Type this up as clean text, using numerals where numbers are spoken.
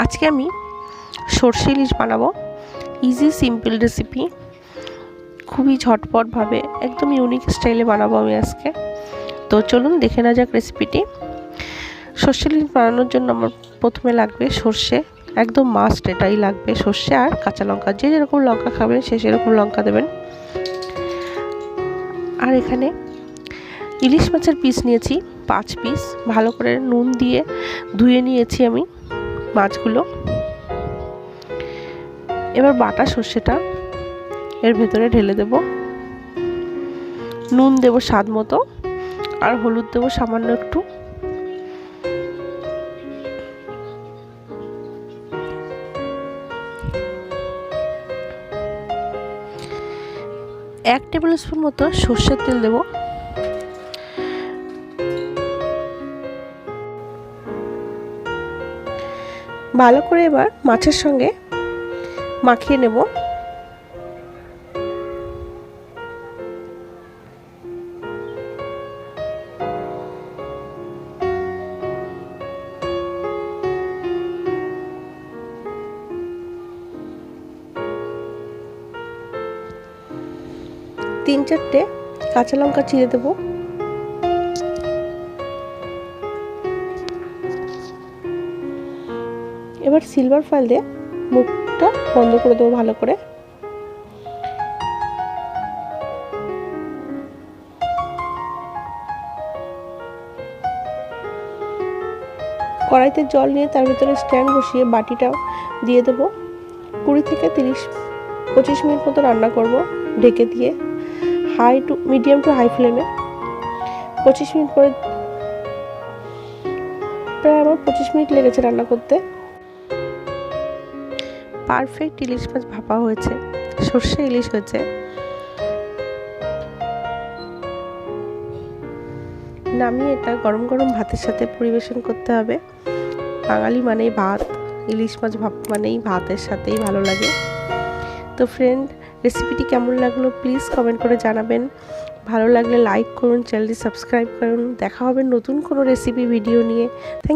আজকে আমি সর্ষে ইলিশ বানাবো। ইজি সিম্পল রেসিপি, খুবই ঝটপটভাবে একদম ইউনিক স্টাইলে বানাবো আমি আজকে। তো চলুন দেখে নেওয়া যাক রেসিপিটি। সর্ষে ইলিশ বানানোর জন্য আমার প্রথমে লাগবে সর্ষে, একদম মাস্ট এটাই লাগবে, সর্ষে আর কাঁচা লঙ্কা। যে যেরকম লঙ্কা খাবেন সে সেরকম লঙ্কা দেবেন। আর এখানে ইলিশ মাছের পিস নিয়েছি 5 পিস, ভালো করে নুন দিয়ে ধুয়ে নিয়েছি আমি মাছগুলো। এবার বাটা সর্ষেটা এর ভেতরে ঢেলে দেব, নুন দেব স্বাদ মতো আর হলুদ দেব সামান্য একটু। এক টেবিল স্পুন মতো সর্ষের তেল দেব। ভালো করে এবার মাছের সঙ্গে মাখিয়ে নেব। তিন চারটে কাঁচা লঙ্কা চিড়ে দেব। এবার সিলভার ফয়েল দিয়ে মুখটা বন্ধ করে দেবো ভালো করে। কড়াইতে জল নিয়ে তার ভিতরে স্ট্যান্ড বসিয়ে বাটিটাও দিয়ে দেবো। 20 থেকে 30-25 মিনিট মতো রান্না করব ঢেকে দিয়ে, মিডিয়াম টু হাই ফ্লেমে। 25 মিনিট পরে প্রায় আমার 25 মিনিট লেগেছে রান্না করতে। পারফেক্ট ইলিশ মাছ ভাপা হয়েছে, সর্ষে ইলিশ হয়েছে। নামিয়ে এটা গরম গরম ভাতের সাথে পরিবেশন করতে হবে। বাঙালি মানেই ভাত, ইলিশ মাছ মানেই ভাতের সাথেই ভালো লাগে। তো ফ্রেন্ড, রেসিপিটি কেমন লাগলো প্লিজ কমেন্ট করে জানাবেন। ভালো লাগলে লাইক করুন, চ্যানেলটি সাবস্ক্রাইব করুন। দেখা হবে নতুন কোনো রেসিপি ভিডিও নিয়ে। থ্যাংক